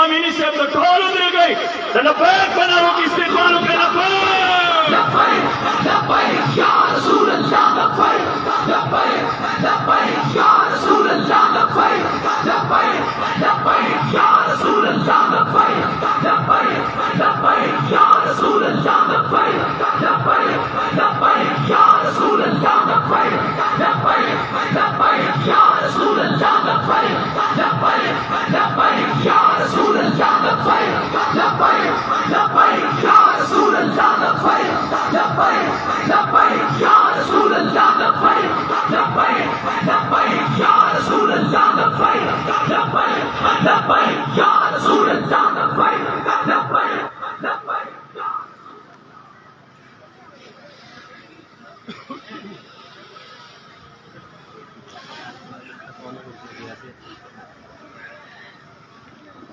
अमीनी से अब तो ढोल उतर गई तो लब्बैक बनाओ की इस्तिक़बाल के लब्बैक लब्बैक या रसूल अल्लाह लब्बैक लब्बैक या रसूल अल्लाह लब्बैक लब्बैक या रसूल अल्लाह लब्बैक लब्बैक या रसूल अल्लाह लब्बैक लब्बैक या रसूल अल्लाह लब्बैक लब्बैक या रसूल अल्लाह लब्बैक लब्बैक या रसूल अल्लाह लब्बैक लब्बैक या रसूल अल्लाह लब्बैक लब्बैक या रसूल अल्लाह लब्बैक लब्बैक या रसूल अल्लाह लब्बैक लब्बैक या रसूल अल्लाह लब्बैक लब्बैक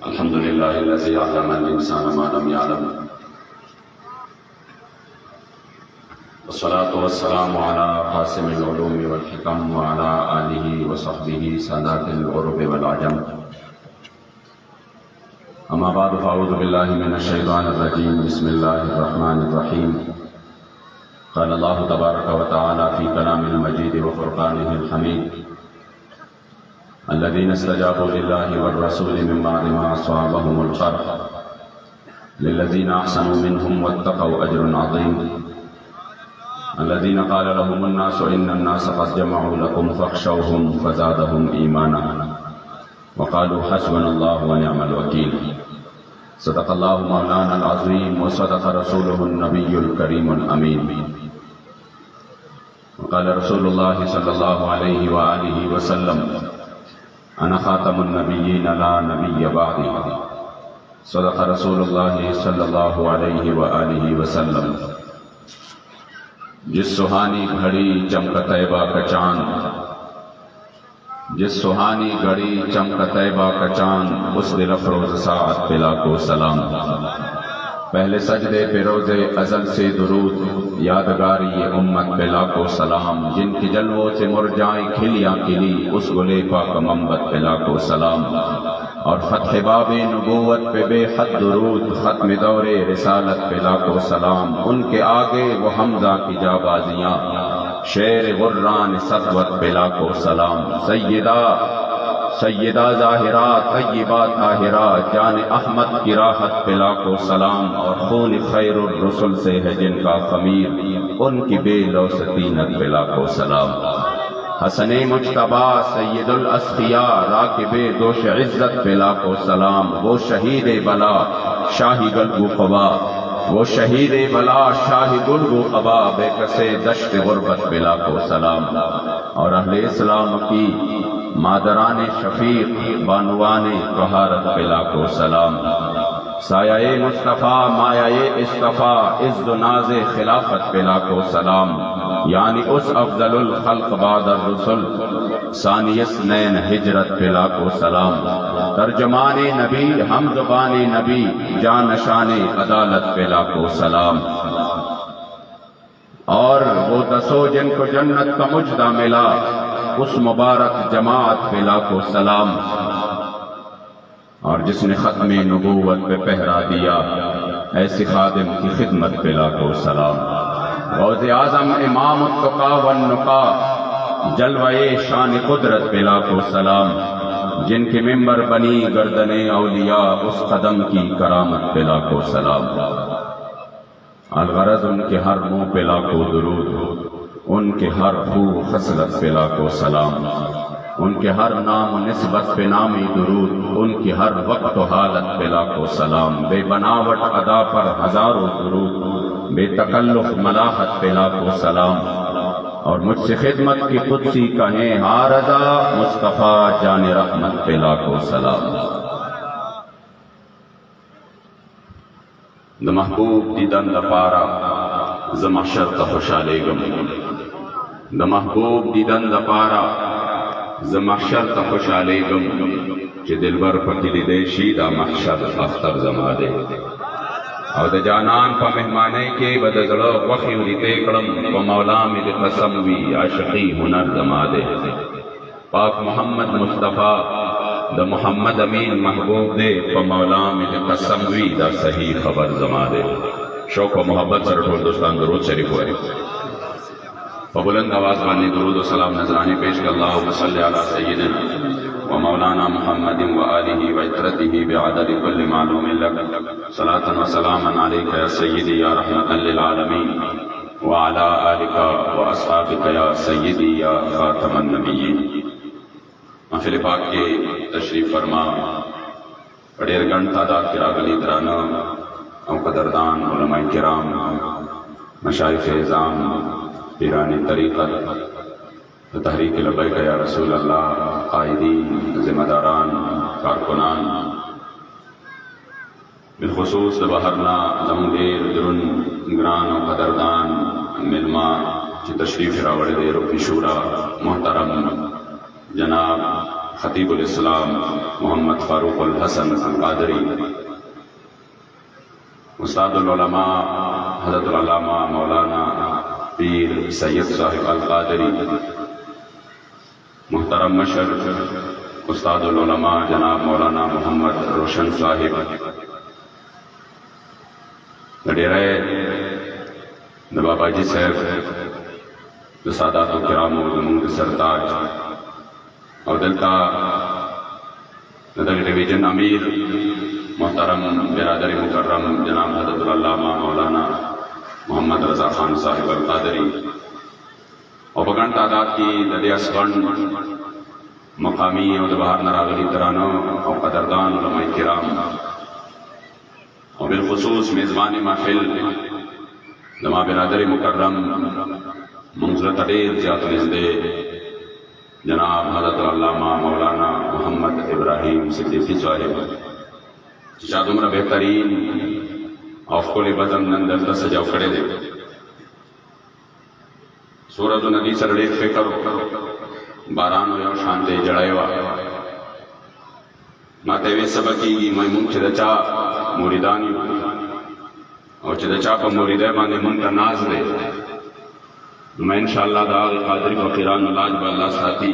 अल्हम्दुलिल्लाहिल्लज़ी अल्लमा अल-इंसाना मा लम यअलम वस्सलातु वस्सलामु अला क़ासिमिल उलूमी वल हिकम व अला आलिहि व सहबिहि सादातिल उरुब वल अजम अम्मा बअद फ़अऊज़ु बिल्लाहि मिनश शैतानिर रजीम बिस्मिल्लाहिर रहमानिर रहीम क़ाल अल्लाहु तबारक व तआला फ़ी कलामिल मजीद व फ़ुरक़ानिहिल हमीद अल्लज़ीना इस्तजाबू लिल्लाहि वर रसूलि मिन बअदि मा असाबहुमुल क़र्ह लिल्लज़ीना अहसनू मिनहुम वत्तक़ौ अज्रुन अज़ीम अल्लज़ीना क़ाल लहुमुन नासु इन्नन नास क़द जमअू लकुम फ़ख़शौहुम फ़ज़ादहुम ईमाना व क़ालू हस्बुनल्लाहु व निअमल वकील सदक़ल्लाहु मौलाना अल-अज़ीम व सदक़ रसूलुहुन नबियुल करीमुल अमीन व क़ाल रसूलुल्लाहि सल्लल्लाहु अलैहि व आलिहि व सल्लम अना ख़ातमुन नबिय्यीन ला नबिय्य बअदी सदक़ रसूलुल्लाहि सल्लल्लाहु अलैहि व आलिहि व सल्लम। जिस सुहानी घड़ी चमक तैबा का चांद, जिस सुहानी घड़ी चमक तैबा का चांद, उस दिल अफरोज साअत पे लाखों सलाम। पहले सजदे पे रोज़े अज़ल से दुरूद, यादगारी ये उम्मत पे लाखों सलाम। जिनकी जलवों से मुरझाएं खिलियां खिली, उस गुले पाक मंबत पे लाखों सलाम। और फ़त्ह बाबे नबूवत पे बेहद दुरूद, ख़त्म दौरे रिसालत पे लाखों सलाम। उनके आगे वो हमजा की जाबाजियाँ, शेर गुर्रान सतवत पे लाखों सलाम। सैयदा ज़ाहिरा तय्यबा ताहिरा, जान अहमद की राहत पे लाखों सलाम। और खून खैरुर रसूल से है जिनका ख़मीर, उनकी बेलौसतीनत पे लाखों सलाम। हसने मुज्तबा सैयदुल अस्फिया, राकिबे दोष इज़्ज़त पे लाखों सलाम। वो शहीद बला शाही गल्बु क़बा, वो शहीद बला शाही गुल्बु क़बा, बेकसे दश्त गुर्बत पे लाखों सलाम। और अहले इस्लाम की मादराने शफीक बानुआने तहारत पे लाखों सलाम। साया मुस्तफ़ा माया इस्तफ़ा, इज़्ज़ नाज़े खिलाफत पे लाखों सलाम। यानी उस अफ़ज़लुल खल्क़ बादर रसूल, सानियस नैन हिजरत पे लाखों सलाम। तर्जमाने नबी हम ज़ुबाने नबी, जानशाने अदालत पे लाखों सलाम। और वो दसो जिनको जन्नत का मुजदा मिला, उस मुबारक जमात पे लाखों सलाम। और जिसने ख़त्मे नबूवत पे पहरा दिया, ऐसे खादिम की खिदमत पे लाखों सलाम। गौज़े आज़म इमाम तुक़ा वन्नुक़ा, जलवाए शान कुदरत पे लाखों सलाम। जिनके मिंबर बनी गर्दने औलिया, उस कदम की करामत पे लाखों सलाम। अलगरज उनके हर मुँह पे लाखों दुरूद, उनके हर खूब खसलत पे लाखों सलाम। उनके हर नाम निस्बत पे नामी दुरूद, उनकी हर वक्त हालत पे लाखों सलाम। बेबनावट अदा पर हजारों दुरूद, बेतकल्लुफ मलाहत पे लाखों सलाम। और मुझसे खिदमत की कुदसी कहें हारजा, मुस्तफ़ा जाने रहमत पे लाखों सलाम। द महबूब दीदन द पारा ज़ महशर त खुशालेगम, द महबूब दीदन द पारा ज़ महशर त खुशालेगम। चे दिलबर पकिली देशी दा महशर अख्तर जमादे। और द जानान पा मेहमाने के बदजड़ो वखी उदिते कड़म, व मौला में द कसम वी आशिकी हुनर जमादे। पाक मोहम्मद मुस्तफ़ा द मोहम्मद अमीन महबूब दे प मौला में कसम वी दा सही खबर जमा दे। शौक व मोहब्बत सर ठोल दोस्तान दरूद शरीफ हुए व बुलंद आवाज वाली दरूद व सलाम नजरानी पेश कर अल्लाहुम्मा सल्ली अला सय्यिदिना व मौलाना मुहम्मदिन व आलिहि व इत्रतिहि बिअदद कुल्लि मालूमिन लक सलातन व सलामन अलैका या सय्यिदी या रहमतन लिल आलमीन व अला आलिका व अस्हाबिका या सय्यिदी या खातमन नबिय्यीन। महफिल पाक के तशरीफ फरमा बड़े गण तादाद के रागली दराना और कदरदान उलमाए किराम मशाइख इज़ाम पीरानी तरीक़त तहरीक लबैक या रसूल अल्लाह कायदीन ज़िम्मेदारान कारकुनान बिलखुसूस बहरना जमदेर दुरुन ग्रान और कदरदान मिलमा की तशरीफ रावड़ दे रुकन शूरा मोहतरम जनाब खतीबुल इस्लाम मोहम्मद फारूकुल हसन कादरी उस्तादुल उलमा हज़रतुल अल्लामा मौलाना पीर सैयद साहिब अल कादरी मुहतरम मशर उस्तादुल उलमा जनाब मौलाना मोहम्मद रोशन साहिब डेरे बाबाजी साहब सादात किराम सरताज और दिलता नदर डिवीजन अमीर मोहतरम बिरादर मुकर्रम जनाब हज़रतुल अल्लामा मौलाना मोहम्मद रजा खान साहिब अल कादरी और बगन तादाद की ददियासगण मकामी और बाहर नरागली तरानों और कदरदान उलमाए किराम और बिलखुसूस मेज़बान महफिल जमा बिरादर मुकर्रम मुंज़रत अडेर ज़ियातुल जनाब हज़रत अल्लामा मौलाना मोहम्मद इब्राहिम सिद्दीकी साहिब शायद उम्र बेहतरीन औफकुल बदन नंदर सजाव खड़े दे सूरज नदी सरड़े फिक्र बारान हो शान दे जड़ाएवा माते वे सबकी मैं मुंह चिदचा मुरीदानी और चिदचा पर मुरीदे माने मुंह का नाज दे मैं इंशाअल्लाह दाग कादरी फकीरान लाज बल्ला साथी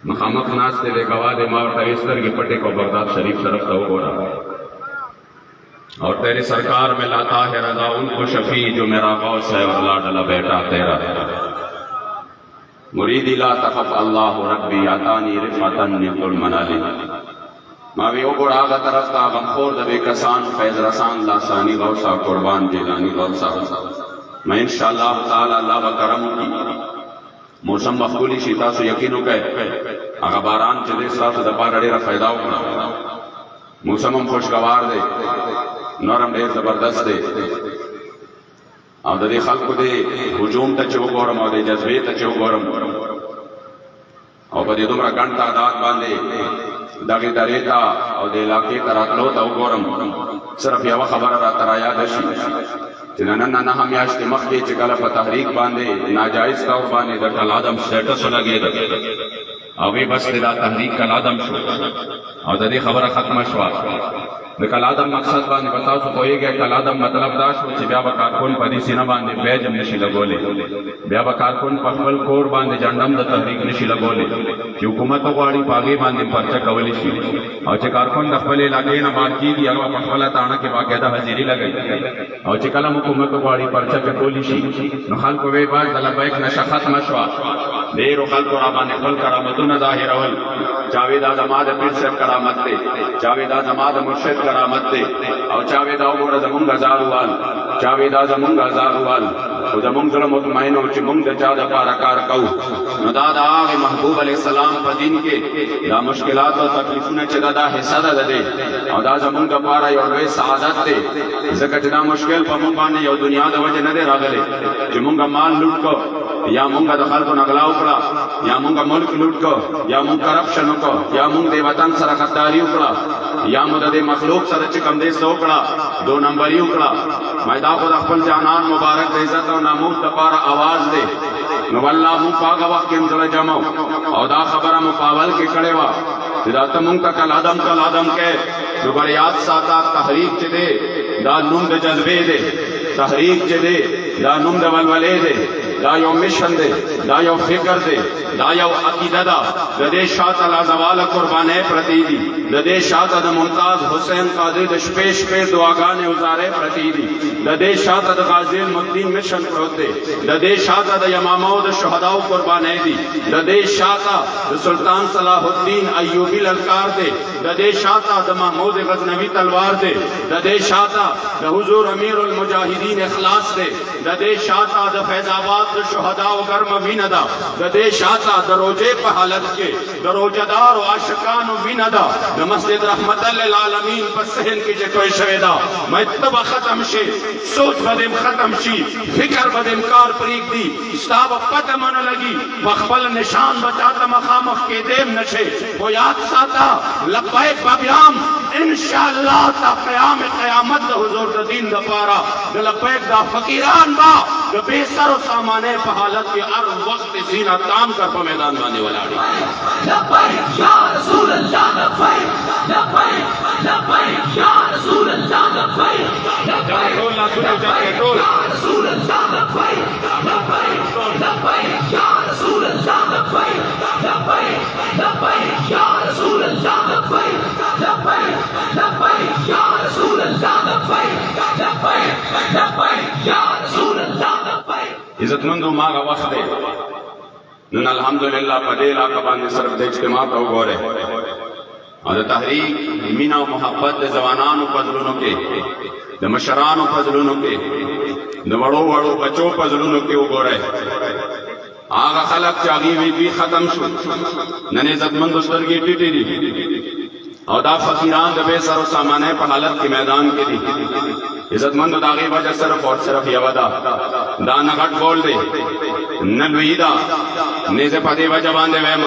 मखामक नाच तेरे गवा दे मार तवेस्तर के पट्टे को बगदाद शरीफ तरफ तो हो रहा और तेरी सरकार में लाता है रजा उनको शफी जो मेरा गौस है और लाडला बेटा तेरा मुरीदी ला तखफ अल्लाह रब्बी आतानी रिफातन निकुल मनाली मावी ओ गोड़ा तरफ का गमखोर दबे कसान फैज रसान लासानी गौसा कुर्बान जिलानी गौसा मैं इंशाअल्लाह ताला अल्लाह व करम की मौसम मखबूली शीता से यकीन हो गए अगर बारान चले साथ दपार अड़ेरा फायदा होगा मौसम हम खुशगवार दे नरम ढेर जबरदस्त दे और दे खल्क दे हुजूम तचो गौरम और दे जज्बे तचो गौरम और बदे दुमरा गण तादाद बांधे दागे दरेता और दे इलाके तरातलो तो गौरम सिर्फ यह खबर रात राया दशी नन्ना ना हम याश के मखके चिकला पर तहरीक बांधे नाजायज तौर बांधे दकल आदम स्टेटस लगे अभी बस दिला तहरीक कल आदम शो और ददी खबर खत्म शवा कल आदम मकसद बांधे बताओ तो कोई गया कल आदम मतलब दाश हो ब्या कारकुन पदी सीना बांधे बैजम नशी लगोले ब्या कारकुन पखबल कोर बांधे जंडम द तहरीक नशी लगोले कि हुकूमत वाड़ी पागे बांधे पर्चा कवली शी और चे कारकुन दखबले लागे न बात की अगवा पखबला ताना के बाकायदा हाजिरी लगाई और चे कलम हुकूमत वाड़ी पर्चा पे कोली शी नखाल को वे बाज तलबैक नशा खत्म शवा देर खल को राबाने खल करामतुन जाहिर अवल जावेद आजमाद पीर से करामत दे जावेद आजमाद मुर्शिद करामत दे और जावेद और जमुंग हजारवाल जावेद आजमुंग हजारवाल खुद मुंगल मुतमईन और चिमुंग जाद पारकार कऊ नदादा आगे महबूब अलैहिस्सलाम पदीन के या मुश्किलात और तकलीफ ने चदादा हिस्सा दे और दा जमुंग पारा और वे सादत दे जकजना मुश्किल पमु पाने यो दुनिया द वजह न दे रागले चिमुंग माल लूट को या मुंगा दखल को नगला उकड़ा या मुंगा मुल्क लूट को या मुंग करप्शन को या मुंग दे वतन सर खद्दारी उकड़ा या मुददे मखलूक सर चिकम दे उकड़ा दो नंबरी उकड़ा मैदा को दखल जानान मुबारक दे इज्जत और नामूस दपारा आवाज दे नवल्ला मुफागा वक्त के अंदर जमो और दा खबर मुकाबल के कड़े वा सिदात मुंग का कल आदम के जो बरियात साता तहरीक च दे दा नुम दे जज्बे दे तहरीक च दे दा नुम दे वलवले दे دا یو مشن دے دا یو فکر دے دا یو عقیدہ دا دے شاہ لا زوال قربانے پرتی دی دے شاہ د ممتاز حسین قادری د شپې شپې دعاګانې وزاره پرتی دی دے شاہ د غازی المدین مشن پروت دے دے شاہ د امامو د شهدا قربانې دی دے شاہ د سلطان صلاح الدین ایوبی للکار دے دے شاہ د محمود غزنوی تلوار دے دے شاہ د حضور امیر المجاہدین اخلاص دے دے شاہ د فیض آباد د شهدا و گرم وین دا دے شاہ د روزے په حالت کې د روزدار او عاشقانو وین دا د مسجد رحمت للعالمین په صحن کې چې کوئی شوی دا مکتب ختم شي سوچ بدیم ختم شي فکر بدیم کار پریک دی استاب پته من لګي خپل نشان بچاته مخامخ کې دیم نشه وہ یاد ساتا لبیک بابیام انشاءاللہ تا قیام قیامت دا حضور دا دین دا پارا دا لبیک دا فقیران با دا بے سر و سامانے پہ حالت کی ہر وقت سینہ تام کر پا میدان بانے والا لبیک یا رسول اللہ لبیک لبیک لبیک یا رسول اللہ لبیک لبیک یا رسول اللہ لبیک لبیک لبیک یا رسول اللہ لبیک لبیک لبیک یا رسول اللہ لبیک لبیک لبیک یا رسول اللہ لبیک لبیک لبیک یا رسول اللہ لبیک عزت مندو ماغا وقت دے نن الحمدللہ پدے علاقہ باندې صرف د اجتماع ته وګوره او د تحریک مینا او محبت د ځوانانو په زړونو کې د مشرانو په زړونو کې د وړو وړو بچو په زړونو کې وګوره هغه خلک چې هغه وی ختم شو نن عزت مندو سترګې ټیټې دي او دا فقیران د بے سر و سامانے په حالت کې میدان کې دي عزت مند دا غي وجہ صرف اور صرف یو دا نه غټ بول دی نه لوی دا نه زه په دې وجہ باندې وایم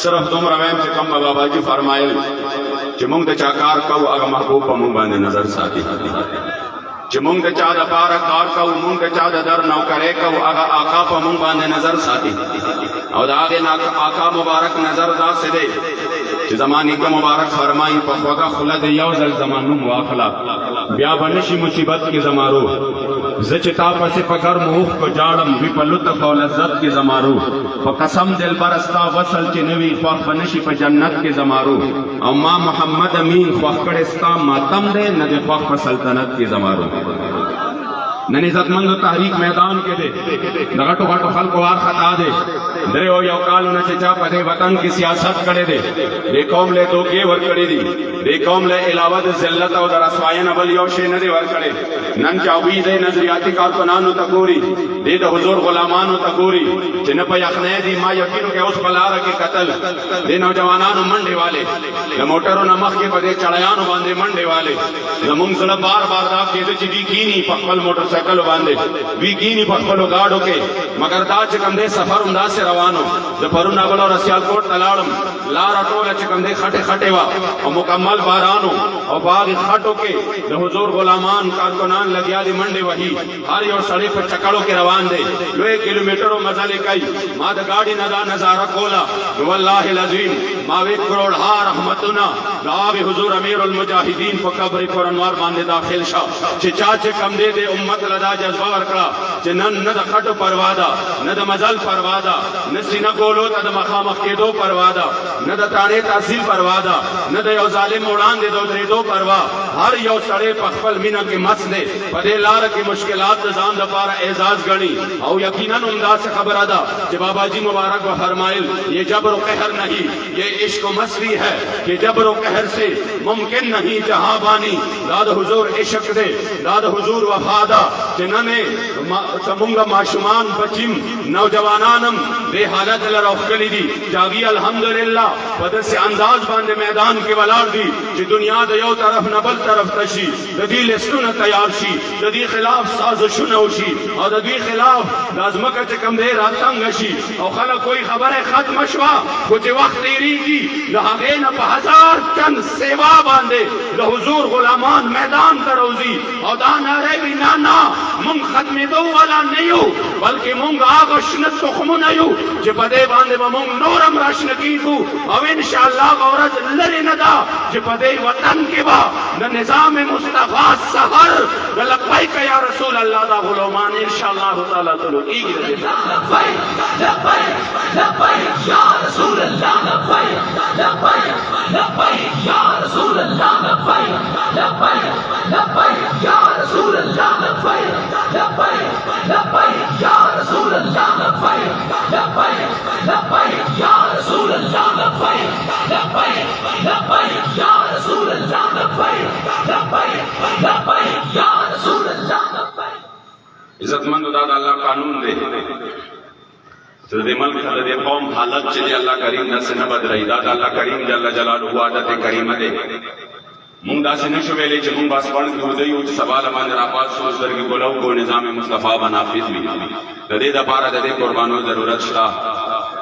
صرف دومره وایم چې کوم بابا جی فرمایل چې موږ د چا کار کوو هغه محبوب په موږ باندې نظر ساتي چې موږ د چا د پاره کار کوو موږ د چا د در نوکرې کوو هغه آقا په موږ باندې نظر ساتي او دا هغه آقا مبارک نظر دا سه دی چې زمانی کا مبارک فرمائی په خوګه خلد یو ځل زمانو مواخلا بیا بنشي مصیبت کې زمارو زچتا پسې پکر موخ کو جاړم وی په لطف او لذت کې زمارو په قسم دل برستا وصل چې نوی خو بنشي په جنت کې زمارو او ما محمد امین خو کړه استا ماتم دې نه د خو په سلطنت کې زمارو نن عزت مندو تحریک میدان کې دے دغټو غټو خلکو وار خطا دے درې او یو کالونه چې چا په دې وطن کې سیاست کړي دي دې قوم له دوکې ور کړي دي دې قوم له علاوه د ذلت او د رسوایی نه بل یو شی نه دی ور کړي نن چاوي دې نظریاتي کارکنانو ته ګوري دې د حضور غلامانو ته ګوري چې نه په یخنې دي ما یقینو کې اوس بلاره کې قتل دې نوجوانانو منډه والے د موټرو نه مخ کې په دې چړیانو باندې منډه والے زمونږ سره بار بار دا کېده چې دې کینی په خپل موټر سایکل باندې وی کینی په خپل گاډو کې مگر دا چې کوم دې سفر انداز سے روانو د پرون اول اور سیال کوټ تلاړم لار ټوله چې کوم دې خټه خټه وا او مکمل بارانو او باغ خټو کې د حضور غلامان کارکنان لګیا دي منډه وਹੀ هر یو سړی په چکړو کې روان دي لوی کیلومترو مزل کوي ما د گاډي نه دا نظاره کولا والله العظیم ما وی کروڑ ها رحمتنا دا حضور امیر المجاهدین په قبر قرانوار باندې داخل شو چې چا چې کم دې د امت لدا جذبه ورکړه چې نن نه د خټو پروا ده نه د مزل پروا ده نه سینه کولو ته د مخامخ کېدو پروا ده نه د تاړې تحصیل پروا ده نه د یو ظالم وړاندې د درېدو پروا هر یو سړی په خپل مینه کې مست دی په دې لار کې مشکلات د ځان لپاره اعزاز غني او یقینا همداسې خبره ده چې بابا جی مبارک و فرمایل یہ جبر و قہر نہیں یہ عشق و مسری ہے کہ جبر و قہر سے ممکن نہیں جہاں بانی داد حضور عشق دے داد حضور وفادا جننے سمونگا معشومان بچیم نوجوانانم بے حالت لروخلی دی جاگی الحمدللہ بدر سے انداز باندے میدان کی ولار دی چی دنیا دا یو طرف نبل طرف تشی دا دی لسٹون تیار شی دا دی خلاف سازشون ہوشی اور دا دی خلاف دازمکہ چکم دے راتنگ شی اور خلق کوئی خبر ختم شوا کچھ وقت تیری کی دا غین پا ہزار چند سیوا باندے دا حضور غلامان میدان تروزی اور دا نارے بھی نانا من ختم دو والا نہیں ہو بلکہ منگ آغا شنت تخمو نہیں ہو چې په دې باندې به موږ نور هم راشنه کیږو او انشاءالله به ورځ لرې نه ده چې په دې وطن کې به د نظام مصطفی سحر د لبیک یا رسول الله دا غلامان انشاءالله تعالی طلوع کیږي لبیک لبیک لبیک یا رسول اللہ لبیک لبیک لبیک یا رسول اللہ لبیک لبیک لبیک یا رسول اللہ لبیک لبیک لبیک یا رسول اللہ لبیک لبیک لبیک یا رسول اللہ لبیک لبیک لبیک یا رسول اللہ لبیک لبیک لبیک یا رسول اللہ لبیک عزتمند دا اللہ قانون دے چې د ملک د قوم حالت چې دی الله کریم نه سن بدلای دا الله کریم جل جلاله عادت کریمه دی مونږ داسې نشو ویلې چې مونږ بس پړ کې ودی او سوال باندې راپاس سوچ درګي ګولو کو نظام مصطفی بنافذ وي د دې لپاره د دې قربانو ضرورت شته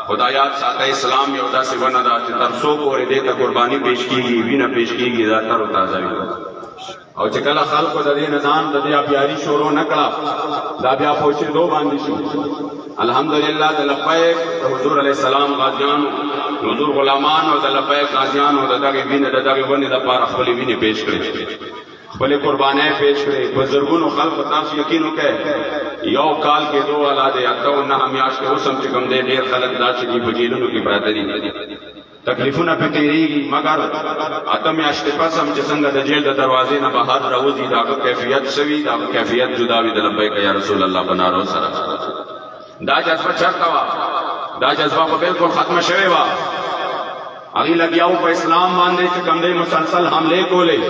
خدایات ساته اسلام یو داسې ونه دا چې تر څو پورې دې ته قرباني پیش کیږي وینه پیش کیږي دا تر او تازه وي او چې کله خلکو د دې نظام د دې بیاري شروع نکړه دا بیا پوښتنه دو باندې شو الحمدللہ د لبیک حضور علیہ السلام غازیان حضور غلامان او د لبیک غازیان او دغه وینه دغه ونی د پاره خپل وینه پیش کړي خپل قربانای پیش کړي بزرګونو خلق تاسو یقین وکړي یو کال کې دوه اولاد اته نه همیاش کې اوسم چې کوم دې ډیر خلک داسې دي بجیلونو کې پراته دي تکلیفونه په تیریږي مگر اته میاشتې پس هم چې څنګه د جیل د دروازې نه بهر راوځي دا کیفیت سوي دا کیفیت جدا وي د لبیک یا رسول الله بنارو سره دا جذبه چرته وا دا جذبه خو بالکل ختمه شوې وا هغه لګیاو په اسلام باندې چې کوم دې مسلسل حمله کولې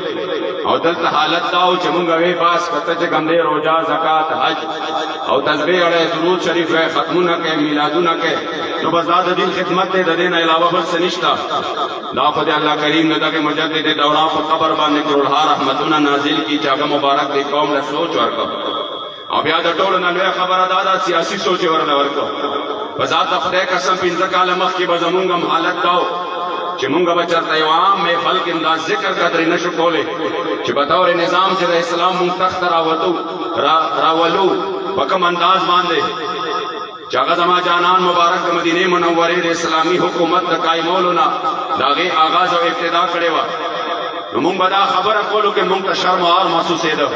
او دلته حالت دا او چې مونږ وې پاس کته چې کوم دې روزه زکات حج او تسبیح او درود شریف ختمونه کې میلادونه کې نو بس دا د دین خدمت دې د دین علاوه بل څه نشته دا خدای الله کریم نه دغه مجدد دوران په قبر باندې کروڑها رحمتونه نازل کی چې هغه مبارک دې قوم له سوچ ورکړه او بیا د ټولو نه لوی خبره دا سیاسي سوچ ورنه ورکړه بذات خدای قسم پنځه کاله مخکې به زمونږ هم حالت داو چې مونږ به چرته یو عام محفل کې انداز ذکر قدرې نشو کولی چې بطور نظام چې د اسلام مونږ تخت راولو په کوم انداز باندې چې هغه زما جانان مبارک د مدینې منورې د اسلامي حکومت د قایمولو نه د هغې آغاز او ابتدا کړې وه نو مونږ به دا خبره کولو کې مونږ ته شرم او عار محسوسېده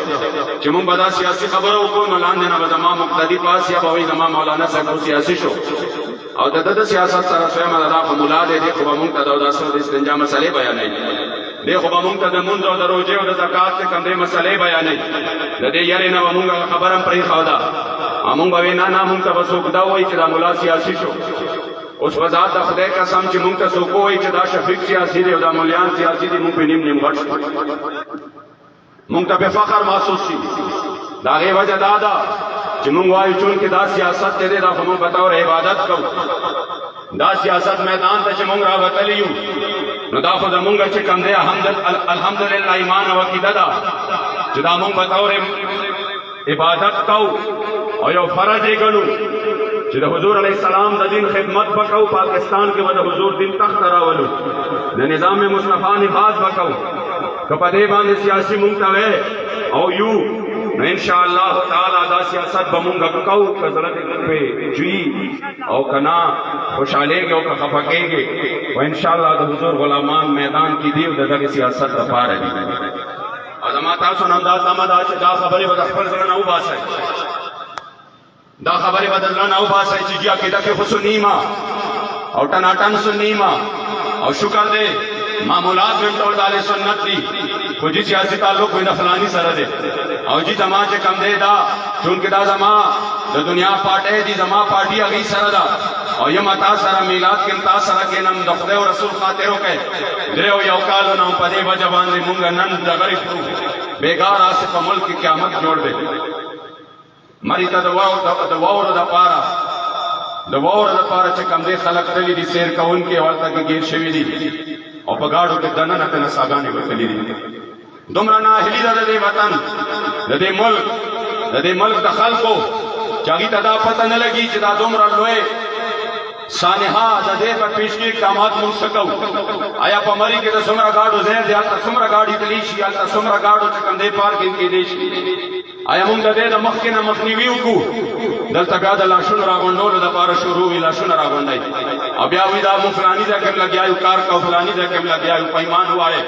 چې مونږ به دا سیاسي خبره وکړو نو لاندې نه به زما مقتدي پاس یا به وایي زما مولانا صاحب سیاسي شو او د ده د سیاست سره سویمه د دا خو ملا دی دی خو به مونږ ته د اوداسه او د استنجا مسلې بیانوي دی خو به مونږ ته د مونځ او د روژې او د زکات چې کوم دی مسلې بیانوي د دې یارې نه به مونږ خبره هم پرېښوده او مونږ به وایي نه نه مونږ ته به څوک دا وایي چې دا ملا سیاسي شو اوس په ذات د خدای قسم چې مونږ ته څوک وایي چې دا شفیق سیاسي دی او دا مولیان سیاسي دي مونږ په نیم نیم غټ شو مونږ ته به فخر محسوس شي د هغې وجه دا ده چې مونږ وایو چونکې دا سیاست دی دا خو مونږ بطور عبادت کوو دا سیاست میدان ته چې مونږ راوتلي یو نو دا خو زمونږ چې کوم دی الحمدلله ایمان او عقیده ده چې دا مونږ بطور عبادت کوو او یو فرض یې ګڼو چې د حضور علیه السلام د دین خدمت وکړو پاکستان کې به د حضور دین تخت راولو د نظام مصطفی نفاذ وکړو که په دې باندې سیاسي مونږ ته او یو نو انشاءالله تعالی دا سیاست به مونږ کوو که زړه دې پې جوي او که نه خوشحالېږي او که خفه کېږي و انشاءالله د حضور غلامان میدان کې دي او د دغې سیاست لپاره دي او زما تاسو نه دا تمه ده چې دا خبرې به د خپل زړه نه وباسئ دا خبرې به د زړه نه وباسئ چې جي عقیده کې خو سنیما او ټناټن سنیما او شکر دی معمولات میں ټول د اهل سنت دي خو جي سیاسي تعلق وي د فلاني سره دی او جي زما چې کم دی دا چونکې دا زما د دنیا پارټۍ دي زما پارټي هغې سره ده او یم تا سره میلاد کې تا سره کېنم د خدای او رسول خاطر وکړئ درې او یو کالو نه په دې وجه باندې مونږ نن ډګرې کړو بېګار هسې په ملک کې قیامت جوړ دی مړي ته د واورو دپاره چې کوم دی خلک تللي دي سیر کوونکي هلته کې ګیر شوي دي او په ګاډو کې دننه ته نڅاګانې وتلي دي دومره ناهیلي ده د دې وطن د دې ملک د خلکو چې هغې ته دا پته نه لګي چې دا دومره لوی سانحه د دې په پیشکي اقدامات موږ څه کوو آیا په مري کې د څومره ګاډو ځای دی هلته څومره ګاډي تللی شي هلته څومره ګاډو چې کوم دی پارکینګ کېدی شي آیا مونږ د دې د مخکې نه مخنیوي وکړو دلته بیا د لاشونو راغونډولو دپاره شروع وي لاشونه راغونډئ او بیا وایي دا مونږ فلاني ځای کې لګیا یو کار کوو فلاني ځای کې لګیا یو پیمان ووایې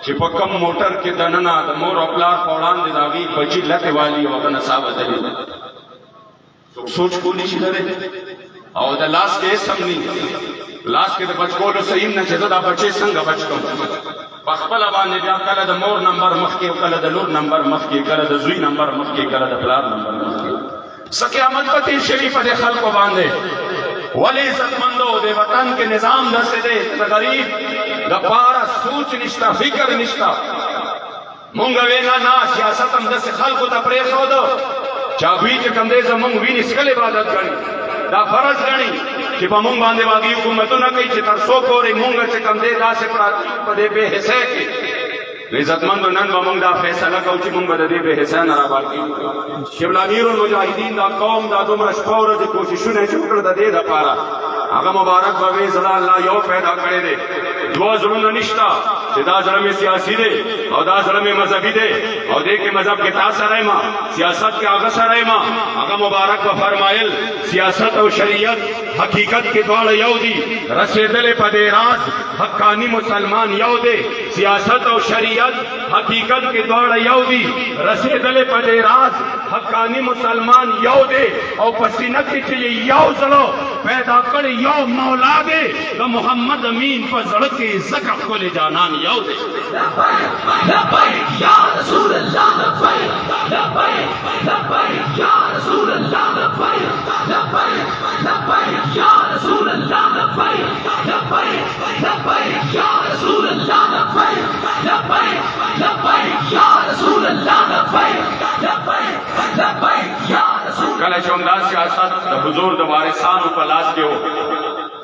چې په کم موټر کې دننه د مور او پلار په وړاندې د هغې بچي لتې والي او هغه نڅا بدلې څوک سوچ کولی شي لرې او د لاس کې هېڅ هم نه لاس کې د بچ کولو صحیح نه چې زه دا بچې څنګه بچ کړم په خپله باندې بیا کله د مور نمبر مخکې کله د لور نمبر مخکې کله د زوی نمبر مخکې کله د پلار نمبر مخکې څه قیامت به تېر شوي په دې خلکو باندې ولې عزتمندو د وطن کې نظام داسې دی د غریب دپاره سوچ نشته فکر نشته مونږ وې نه سیاست هم داسې خلکو ته پرېښودو چې هغوی چې کوم دی زمونږ وینې څښل عبادت ګڼي دا فرض ګڼي چې په مونږ باندې واقعي حکومتونه کوي چې تر څو پورې مونږ چې کوم دی داسې پراته په دې بې حسۍ کې عزتمندو نن به مونږ دا فیصله کوو چې مونږ به د دې بې حسۍ نه راباقي قبله امیر المجاهدین دا قوم دا دومره شپه ورځې کوششونه یې چې وکړه د دې دپاره هغه مبارک به وي زړه الله یو پیدا کړی دی دوه زړونه نشته چې دا زړه مې سیاسي دی او دا زړه مې مذهبي دی او دې کې مذهب کې تا سره یم سیاست کې هغه سره یم هغه مبارک به فرمایل سیاست او شریعت حقیقت کې دواړه یو دي رسېدلې په دې راز حقاني مسلمان یو دی سیاست او شریعت حقیقت کې دواړه یو دي رسېدلې په دې راز حقاني مسلمان یو دی او په سینه کې چې یو زړه پیدا کړی یو مولا دی د محمد امین په زړه کې ځکه ښکلی جانان یو دی لبیک یا رسول اللہ لبیک لبیک لبیک یا رسول اللہ لبیک لبیک لبیک یا رسول اللہ لبیک لبیک لبیک یا رسول اللہ لبیک لبیک لبیک یا رسول اللہ لبیک لبیک لبیک یا رسول کله چې همدا سیاست د حضور د وارثانو په لاس کې و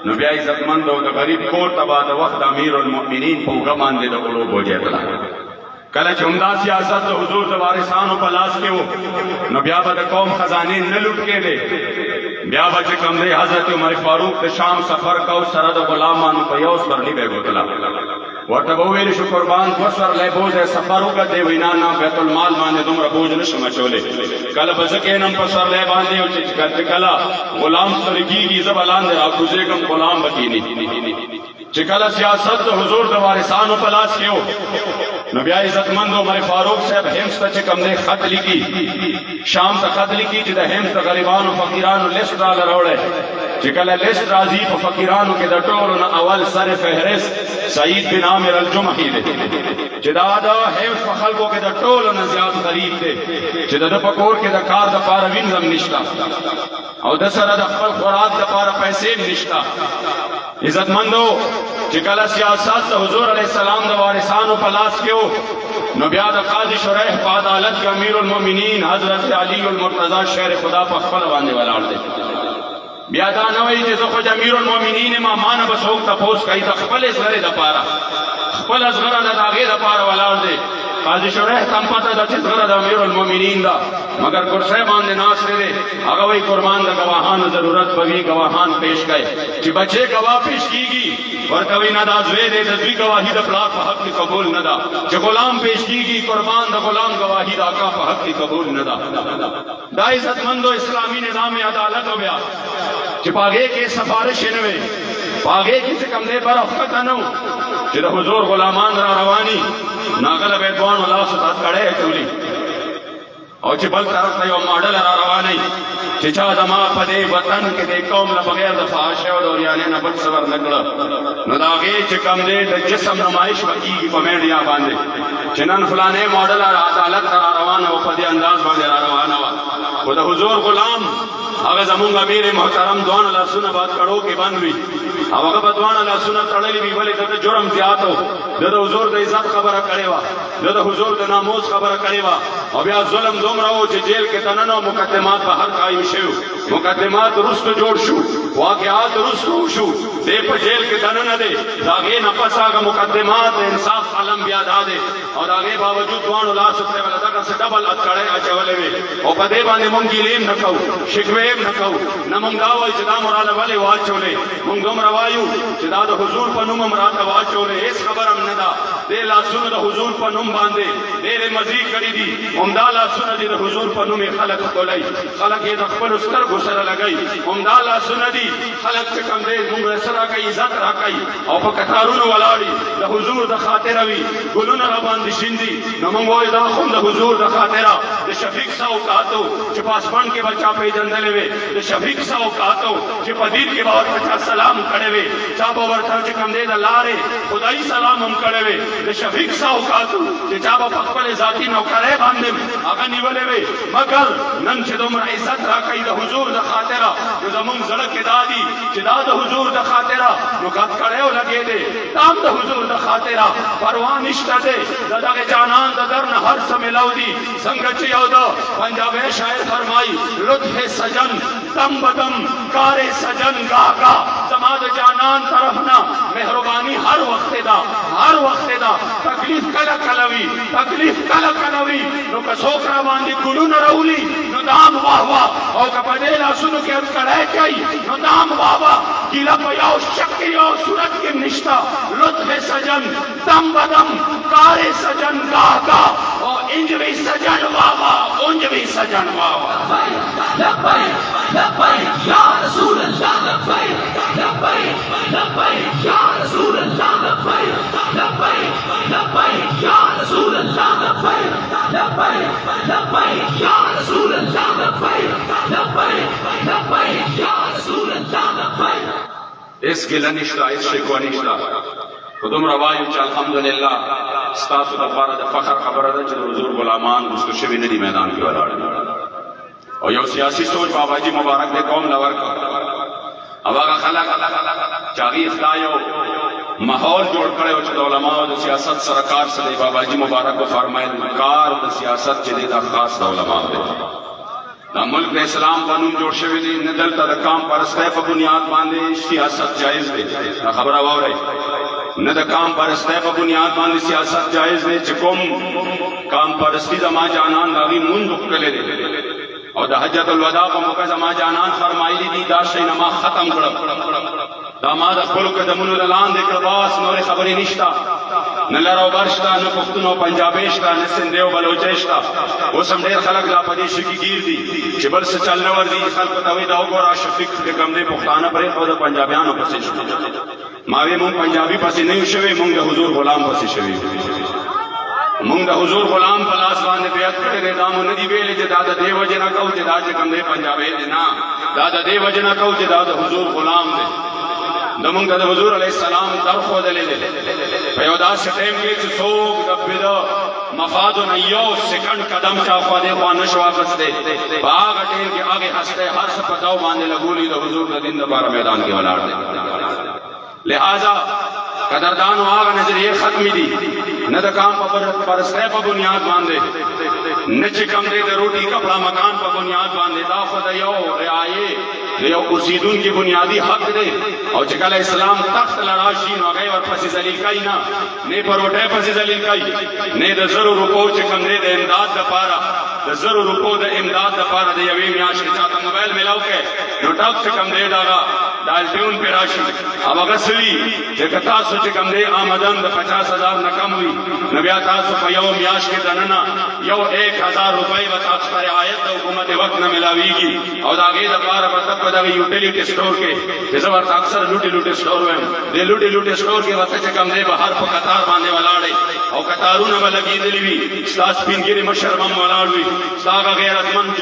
نو بیا عزتمند او د غریب کور ته به د وخت امیر المؤمنین په اوږه باندې د غلو بوجۍ تله کله چې همدا سیاست د حضور د وارثانو په لاس کې و نو بیا به د قوم خزانې نه لوټ کېدې بیا به چې کوم دی حضرت عمر فاروق د شام سفر کو سره د غلامانو په یو سپرلي به یې بوتله ورته به وویل شو قربان دوه سپرلی بوځ یې سفر وکړه دی وینا نه بیت المال باندې دومره بوج نه شم اچولی کله به زه کښېنم په سپرلی باندې او چې کله غلام ستړی کېږي زه به لاندې راکوزېږم غلام به کښېني چې کله سیاست د حضور د وارثانو په لاس کې و نو بیا عزتمند عمر فاروق صاحب حمص ته چې کوم دی خط لیکي شام ته خط لیکي چې د حمص د غریبانو فقیرانو لسټ راله راوړی چې کله لسټ راځي په فقیرانو کې د ټولو نه اول سر فهرست سعید بن عامر الجمحي دی چې دا د حمص په خلکو کې د ټولو نه زیات غریب دی چې د ده په کور کې د کار دپاره وینځم نشته او د سره د خپل خوراک دپاره پیسې هم نشته عزتمندو چې کله سیاست د حضور علیه السلام د وارثانو په لاس کې و نو بیا د قاضي شریح په عدالت کې امیر المؤمنین حضرت علی المرتضی شیر خدا په خپله باندې ولاړ دی بیا دا نه وایي چې زه خو امیر المؤمنین یم ما نه به څوک تپوس کوي د خپلې زغرې دپاره خپله زغره نه د هغې دپاره ولاړ دی قاضي شریح ته هم پته ده چې زغره د امیر المؤمنین ده مګر کرسی باندې ناست دی هغه وایي قربان د ګواهانو ضرورت به وي ګواهان پیش کړئ چې بچې ګواه پیش کېږي ورته وایي نه دا زوی دی د زوی ګواهي د پلار په حق کې قبول نه ده چې غلام پیش کېږي قربان د غلام ګواهي د اکا په حق کې قبول نه ده دا عزتمندو اسلامي نظام عدالت و بیا چې په هغې کې سفارش یې نه وی په هغې کې چې کوم دی بره ښکته نه و چې د حضور غلامان را رواني ناغله به یې دواړو لاسو ته کړی اچولي او چې بل طرف ته یو ماډل را روانئ چې چا زما په دې وطن کې د قوم له بغیر د فحاشۍ او د اوریانۍ نه بل صبر نه کړه نو د هغې چې کوم دی د جسم نمایش به کېږي په میډیا باندې چې نن فلانې ماډل عدالت ته را روانه وه په دې انداز باندې را روانه وه خو د حضور غلام هغه زمونږ امیر محترم دواړه لاسونه باید کړو کې بند وي او هغه به دواړه لاسونه تړلي وي ولې د جرم زیات و د حضور د عزت خبره کړې وه د حضور د ناموس خبره کړې وه او بیا ظلم دومره و چې جیل کې دننه مقدمات به هر قایم شوي مقدمات وروسته جوړ شو واقعات وروسته وشو दे पर जेल के दन न दे दागे नफस आगा मुकदमात इंसाफ आलम बिया दादे और आगे बावजूद वाणो ला सुपरे वाला तक से डबल अटकड़े अचवले वे और पदे बाने मुंगी लेम न कहू शिकवेम न कहू न मुंगाव जदा मुराद वाले वाचोले मुंगम रवायु जदा द हुजूर पनुम मुराद वाचोले इस खबर हम नदा दे ला सुन द हुजूर पनुम बांधे देरे मजीद करी दी उमदाला सुन दी द हुजूर पनुम खलक कोलाई खलक ये खबर उस्तर घुसर लगाई उमदाला सुन दी खलक से कम दे मुंग रसरा का इज्जत राकाई और पकतारुन वलाड़ी द हुजूर द खातिरवी गुलुन रबान दिशिंदी नमंगो दा खुम द हुजूर द खातिरा द शफीक साउ कातो जो पासमान के बच्चा पे जंदले वे द शफीक साउ कातो जो पदीर के बाद बच्चा सलाम करे वे चाबो वर्था जो कम दे द लारे खुदाई सलाम हम करे वे द शफीक साउ कातो जो चाबो पकपले जाती नौकरे बांधे अगर निवले वे मगर नन से दोमरा इज्जत राकाई द हुजूर द खातिरा जो जमुन जड़क के दादी जिदा द हुजूर द खातिरा नो कत करे लगे दे ताम द हुजूर द खातिरा परवान इश्ता दे दादा के जानान ददर न हर समय लौदी संगत यौद पंजाब शायर फरमाई लुत्फ सजन दम बदम कारे सजन गागा समाद जानान तरफ ना मेहरबानी हर वक्त दा तकलीफ कला कलवी नो कसोकरा बांधी गुलू न रौली नो दाम वाह वाह और कपडेला सुन के करे कई नो दाम वाह वाह किला पयाओ शक्रियो सूरज के निष्ठा लुत्फ सजन दम बदम कारे सजन गागा और इंजवी सजन वाह वाह उंजवी सजन वाह वाह लब्बैक लब्बैक या रसूल अल्लाह लब्बैक लब्बैक लब्बैक या रसूल अल्लाह लब्बैक लब्बैक लब्बैक या रसूल अल्लाह लब्बैक लब्बैक लब्बैक या रसूल अल्लाह लब्बैक लब्बैक लब्बैक या रसूल अल्लाह लब्बैक इस गिलनिश्ता इस शिकवनिश्ता खुदम रवायु च अल्हम्दुलिल्लाह स्तासु द फारद फखर खबर द च हुजूर गुलामान मुस्तशबी नदी मैदान के वाला और यो सियासी सोच बाबाजी मुबारक दे कौम लवर का अवागा खलक चागी इफ्तायो माहौल जोड़ करे उच उलमा और सियासत सरकार से बाबाजी मुबारक को फरमाए कार द सियासत के दा खास उलमा दे दा मुल्क में इस्लाम कानून जोड़ शवी दी नदल ता काम पर पर बुनियाद बांधे सियासत जायज दे खबर आवा रही न द काम परस्ते पर बुनियाद बांधे सियासत जायज दे चकुम काम परस्ती दा जानान लागी मुंद कले दे और द हज्जतुल वदा को मौका जमा जानान फरमाइली दी दाशे नमा खत्म कर दामाद खुल के दमुन लान दे बास नोरे खबरी निश्ता न लरो बरश्ता न पुख्तनो पंजाबेश्ता न सिंधेव बलोचेश्ता वो समझे खलक ला पदेश की गिर दी जिबल से चलने वर दी खलक तवे दाओ गोरा शफीक के गमदे पुख्ताना परे खुद पंजाबियानो पसे मावे मुंग पंजाबी पसे नहीं शवे मुंग हुजूर गुलाम पसे शवे मुंग हुजूर गुलाम पलास बांधे बेअत करे रे दामो नदी वेले जे दादा देव जना कहू जे दाजे कमदे पंजाबे दे ना दादा देव जना कहू जे दादा हुजूर गुलाम दे दमुंग द हुजूर अलैहि सलाम दर खो दे पयोदा से टाइम के सोग दबिद मफाद न यो सेकंड कदम चा खो दे वा नशवा बसते बाग टेल के आगे हंसते हर से पताओ बांधे लगूली द हुजूर द दिन द बार मैदान के वलाड़ दे लिहाजा कदरदान आगा नजरिए खत्मी दी न द काम पर पर बुनियाद बांधे न चिकम दे रोटी कपड़ा मकान पर बुनियाद बांधे दाफद यो रियाये यो उसीदुन की बुनियादी हक दे और चिकल इस्लाम तख्त लड़ाशीन वगैरह और पसी जलील काई ना ने पर उठे पसी जलील काई ने द जरूर रुको चिकम दे इमदाद द पारा द जरूर रुको द इमदाद द पारा दे यवी मियाश के चाहता मोबाइल मिलाओ के नोटक चिकम दे दागा डाल ट्यून पे राशि अब अगसली जगता सो चिकम दे आमदन द 50,000 न कम हुई नबिया तासु पयो मियाश के दनना यो 1,000 रुपए बतास पर आयत द हुकूमत वक्त न मिलावीगी और आगे द पार बतक द यूटिलिटी स्टोर के जबर अक्सर लूटी स्टोर में दे लूटी स्टोर के वक्त चिकम दे बाहर पर कतार बांधने वालाड़े और कतारू न लगी दिलवी सास पिनगिरी मशरम वालाड़ी सागा गैरतमंद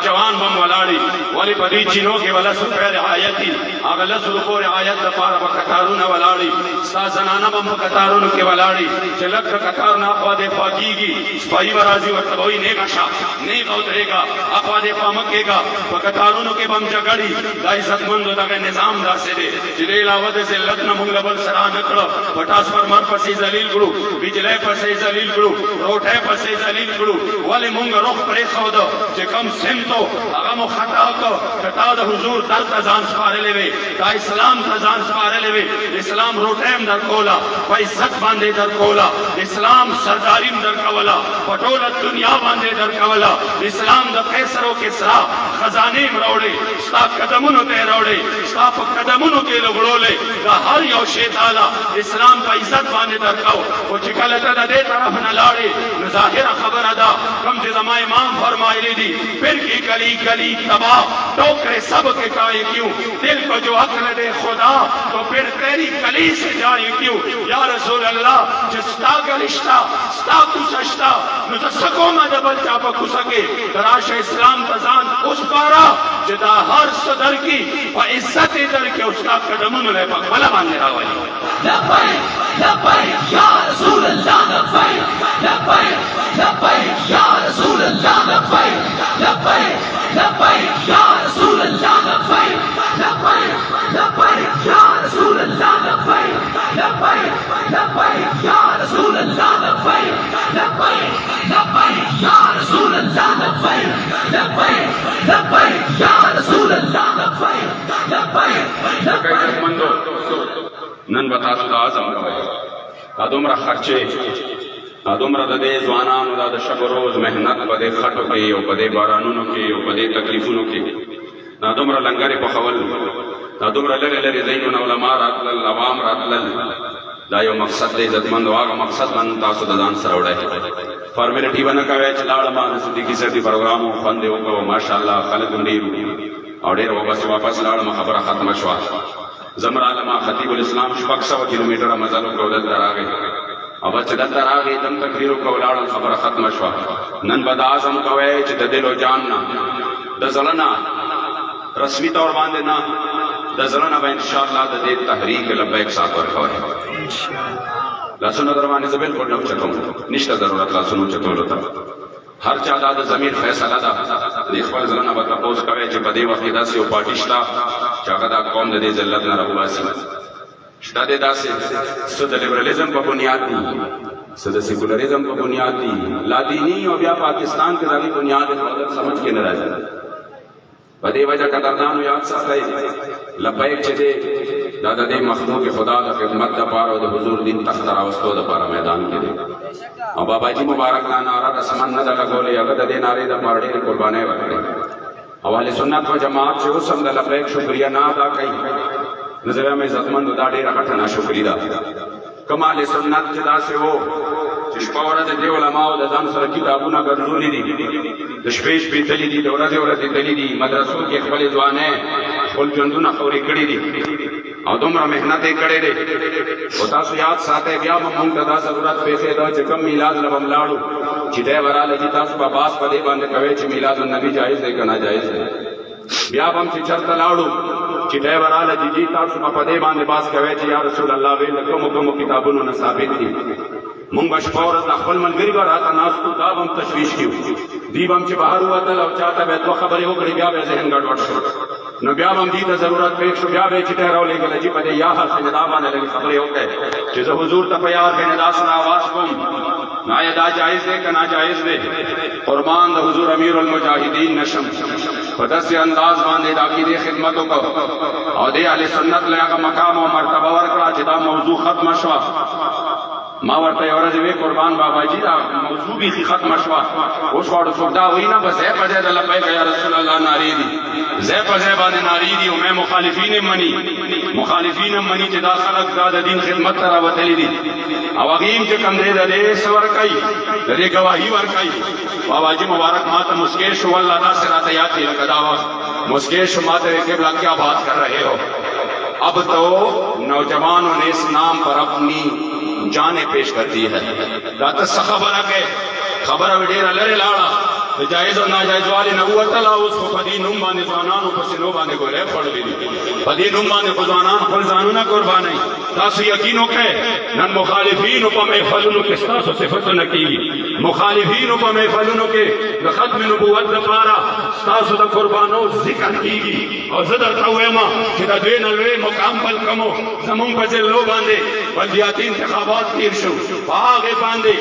जवान बम वालाड़ी वाली पदी चिनो के वाला सुपर आयती अगर लसुको आयत द पार कतारू न वालाड़ी सा जनाना बम कतारू के वालाड़ी चलक कतार ना फादे फाकीगी स्पाई वराजी वक्त वही ने कशा ने उतरेगा अफादे फामकेगा कतारू के बम जगड़ी दा इज्जतमंद दा निजाम दा से दे जिले लावत से लग्न मुंगबल सरा नकड़ पटास पर मर पसी जलील गुरु बिजले पसे जलील करू रोटे पसे जलील करू वाले मुंग रुख परे खौद जे कम सिमतो अगम खता को कता द हुजूर दर तजान सवारे लेवे ता इस्लाम तजान सवारे लेवे इस्लाम रोटेम दर कोला पैसत बांधे दर कोला इस्लाम सरदारीम दर कवला पटोलत दुनिया बांधे दर कवला इस्लाम द कैसरो के सरा खजाने मरोड़े स्ता कदमुनो ते रोड़े स्ता कदमुनो के लोगड़ोले दा हर यो शेताला इस्लाम का इज्जत बांधे दर काओ वो चिकलत दे तरफ न लाड़े न जाहिर खबर अदा कम से जमा इमाम फरमाए दी फिर की गली गली तबाह टोकरे सब के काए क्यों दिल को जो अक्ल दे खुदा तो फिर तेरी गली से जाए क्यों या रसूल अल्लाह जिसता गलिश्ता स्ता कुसश्ता नुसको मदबल चाप कुसके तराश इस्लाम तजान उस पारा जदा हर सदर की व इज्जत दर के उसका कदमुन ले भला मानने रावली लब्बैक लब्बैक या रसूल अल्लाह लब्बैक लब्बैक लब्बैक या रसूल अल्लाह लब्बैक लब्बैक लब्बैक या रसूल अल्लाह लब्बैक लब्बैक लब्बैक या रसूल अल्लाह लब्बैक लब्बैक लब्बैक या रसूल अल्लाह लब्बैक लब्बैक लब्बैक या रसूल अल्लाह लब्बैक लब्बैक लब्बैक या रसूल अल्लाह लब्बैक लब्बैक लब्बैक नन बता सुदा आजम अदुमरा खर्चे अदुमरा दे जवानान दा शब रोज मेहनत बदे खटो के ओ बदे बारानुनो के ओ बदे तकलीफुनो के अदुमरा लंगरे पखवल अदुमरा लरे लरे जैन उलमा रातल अवाम रातल दायो मकसद दे इज्जतमंद वागा मकसद मन तासु दजान सरवड़े फॉर्मेलिटी बना का वेच लाड़मा सिद्दीकी सदी प्रोग्राम फंदे को माशाअल्लाह खालिद मुनीर और डेर वापस लाड़मा खबर खत्म शवा जमरा लमा खतीबुल इस्लाम शपक 100 किलोमीटर मजलो को दर आ गए अब दर आ गए दम तकरीर को लाड़ खबर खत्म शवा नन बद आजम को वेच द दिलो जानना द जलना रस्मी तौर बांधे ना द जलना ब इंशाअल्लाह द दे तहरीक लब्बैक साबर खबर इंशाअल्लाह ला सुनो दरवाने से बिल्कुल न चको निश्ता जरूरत ला सुनो चको लता हर चादाद जमीर फैसला दा इखबाल जलना बता पोस कवे जे बदे वक्त दासी ओ पार्टिस्टा चागदा कौम दे जिल्लत न रहुवासी शदे दासी सुद लिबरलिज्म पर बुनियाद दी सुद सेकुलरिज्म पर बुनियाद दी लादीनी और या पाकिस्तान के जाली बुनियाद समझ के न राजा बदे वजह कदरदान याद साथे लब्बैक चदे दादा दे मखलूक के खुदा दा खिदमत दा पार और हुजूर दिन तख्त रावस्तो दा पार मैदान के दे और बाबा जी मुबारक ना नारा रसमन न दा गोले अगद दे नारे दा पार दे कुर्बाने वकरे हवाले सुन्नत व जमात से उस हमदा लब्बैक शुक्रिया ना अदा कई नजर में इज्जतमंद दा दे रखना शुक्रिया कमाल सुन्नत जदा से वो जिसपावरा दे उलमा व दजान सर किताबुना गरजूली दी दशपेश पे तली दी दौरा दे तली दी मदरसों के खबले जवाने फुल जंदुना खौरी कड़ी दी और तुमरा मेहनत करे रे होता सु याद साथे ब्या मम तदा जरूरत पैसे दो च कम मिलाद लबम लाड़ू चिटे वरा ले जिता सु बास पदे बंद कवे च मिलाद नबी जायज है कना जायज है ब्या बम च चरत लाड़ू चिटे वरा ले जिता सु पदे बंद बास कवे च या रसूल अल्लाह वे लको किताबुन न साबित थी मुंगश पौर अखल मन गरीबा राता नास को दावम तशवीश की दीबम च बाहर हुआ तल चाहता बे तो खबर हो गई ब्या बे जहन गड़बड़ न ब्या बम दी तो जरूरत पे ब्या बे चिटे रो ले गले जी पदे या हर से दावा ने लगी खबरें हो गए जे हुजूर तपयार के नदास ना आवाज को ना यदा जायज है कना जायज दे कुर्बान द हुजूर अमीरुल मुजाहिदीन नशम पदस से अंदाज बांधे दाकी दे खिदमतों को और दे अहले सुन्नत लगा मकाम और मर्तबा वरकड़ा जिदा मौजू खत्म शवा मावरते और जवे कुर्बान बाबा जी दा मौजू भी खत्म शवा उस वाड़ सुदा हुई ना बस है पजे लब्बैक या रसूल अल्लाह नारी दी ज़े पजे बाने नारी दी मैं मुखालिफीन मनी जिदा खलक दा दीन खिदमत तरा वतली दी अवगीम के कम दे सवर कई दे गवाही वर कई बाबा जी मुबारक मात मुस्केश वल्लाह दा सिरात याद की लगावा मुस्केश माते किबला क्या बात कर रहे हो अब तो नौजवानों ने इस नाम पर अपनी जाने पेश कर दी है खबर डेरा लरे लाड़ा जायज और नाजायज वाले नबुवत उसको पदी नुम बाने जवानान ऊपर से नो बाने को ले पड़ ली पदी नुम बाने को जवानान फल जानूना कुर्बान है तासु यकीनो के नन मुखालिफीन ऊपर में फलनु किस्ता से सिफत न की मुखालिफीन को महफिलों के खत्म नबूवत दपारा तासु द कुर्बानो जिक्र कीगी और ज़दर तवेमा कि द द्वे नलवे मुकाम बल कमो जमुन पजे लो बांधे बल्दियाती इंतखाबात तीर शो आगे बांधे